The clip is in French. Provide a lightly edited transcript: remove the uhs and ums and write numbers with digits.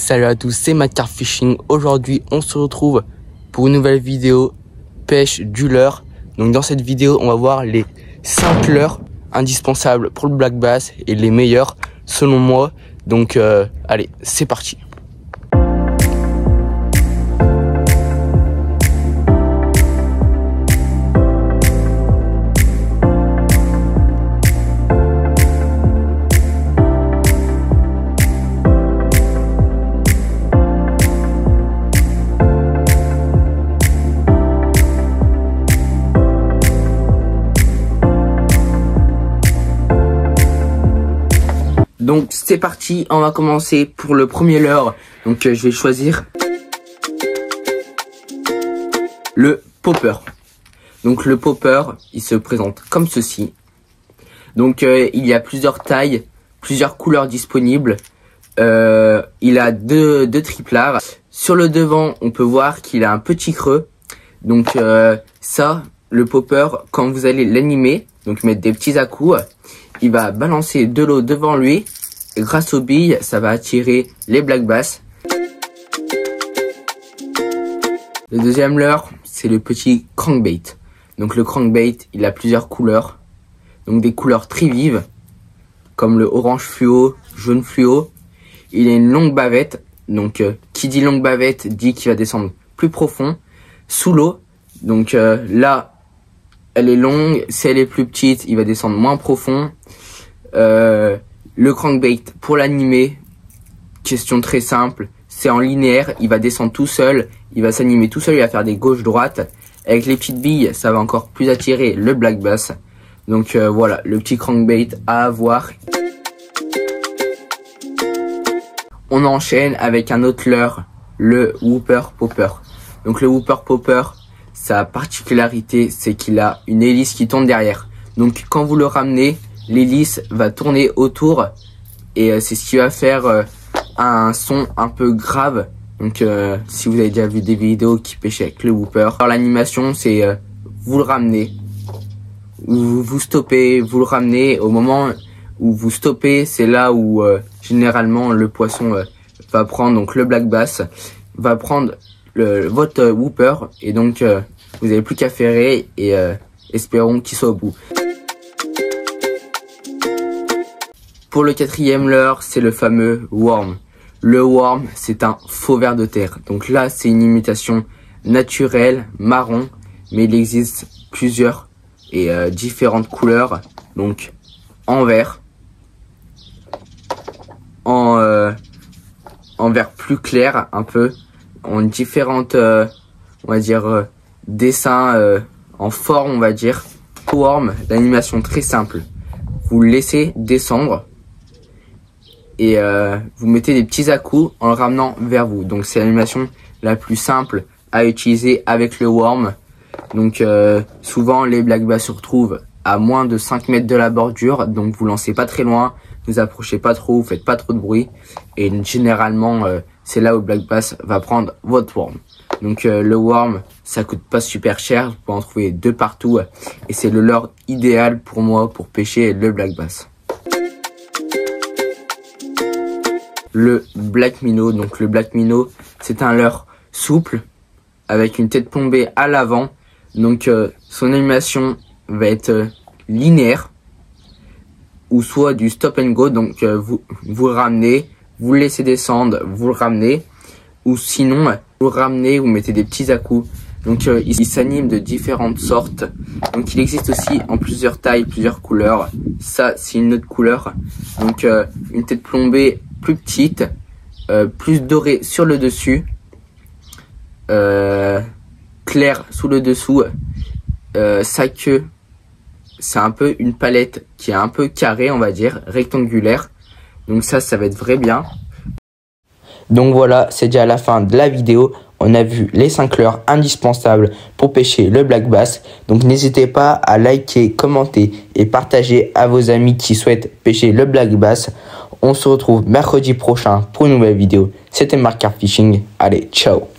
Salut à tous, c'est Matt Carp Fishing. Aujourd'hui, on se retrouve pour une nouvelle vidéo pêche du leurre. Donc dans cette vidéo, on va voir les 5 leurres indispensables pour le black bass et les meilleurs selon moi. Donc allez, c'est parti. Donc c'est parti, on va commencer pour le premier leurre. Donc je vais choisir le popper. Donc le popper, il se présente comme ceci. Donc il y a plusieurs tailles, plusieurs couleurs disponibles. Il a deux triplards. Sur le devant, on peut voir qu'il a un petit creux. Donc ça, le popper, quand vous allez l'animer, donc mettre des petits à-coups, il va balancer de l'eau devant lui. Et grâce aux billes, ça va attirer les black bass. Le deuxième leurre, c'est le petit crankbait. Donc le crankbait, il a plusieurs couleurs. Donc des couleurs très vives, comme le orange fluo, jaune fluo. Il a une longue bavette. Donc qui dit longue bavette dit qu'il va descendre plus profond, sous l'eau. Donc là, elle est longue. Si elle est plus petite, il va descendre moins profond. Le crankbait, pour l'animer, question très simple, c'est en linéaire, il va descendre tout seul, il va s'animer tout seul, il va faire des gauches-droites. Avec les petites billes, ça va encore plus attirer le black bass. Donc voilà, le petit crankbait à avoir. On enchaîne avec un autre leurre, le whooper popper. Donc le whooper popper, sa particularité, c'est qu'il a une hélice qui tourne derrière. Donc quand vous le ramenez, l'hélice va tourner autour et c'est ce qui va faire un son un peu grave. Donc si vous avez déjà vu des vidéos qui pêchaient avec le whooper, alors l'animation c'est vous le ramenez, vous stoppez, vous le ramenez. Au moment où vous stoppez, c'est là où généralement le poisson va prendre, donc le black bass va prendre votre whooper et donc vous n'avez plus qu'à ferrer et espérons qu'il soit au bout. Pour le quatrième leurre, c'est le fameux worm. Le worm, c'est un faux ver de terre. Donc là, c'est une imitation naturelle, marron, mais il existe plusieurs et différentes couleurs. Donc en vert, en vert plus clair un peu, en différentes, on va dire, dessins en forme, on va dire. Worm, l'animation très simple. Vous le laissez descendre. Et vous mettez des petits à-coups en le ramenant vers vous. Donc c'est l'animation la plus simple à utiliser avec le worm. Donc souvent les black bass se retrouvent à moins de 5 mètres de la bordure. Donc vous lancez pas très loin, vous approchez pas trop, vous faites pas trop de bruit. Et généralement c'est là où le black bass va prendre votre worm. Donc le worm, ça coûte pas super cher, vous pouvez en trouver de partout. Et c'est le leurre idéal pour moi pour pêcher le black bass. Le black minnow, donc le black minnow, c'est un leurre souple avec une tête plombée à l'avant. Donc son animation va être linéaire ou soit du stop and go. Donc vous le ramenez, vous le laissez descendre, vous le ramenez, ou sinon vous le ramenez, vous mettez des petits à-coups. Donc il s'anime de différentes sortes. Donc il existe aussi en plusieurs tailles, plusieurs couleurs. Ça c'est une autre couleur. Donc une tête plombée plus petite, plus dorée sur le dessus, clair sous le dessous. Sa queue, c'est un peu une palette qui est un peu carrée, on va dire, rectangulaire. Donc ça va être vrai bien. Donc voilà, c'est déjà la fin de la vidéo. On a vu les 5 leurres indispensables pour pêcher le black bass. Donc n'hésitez pas à liker, commenter et partager à vos amis qui souhaitent pêcher le black bass. On se retrouve mercredi prochain pour une nouvelle vidéo. C'était Matt Carp Fishing. Allez, ciao!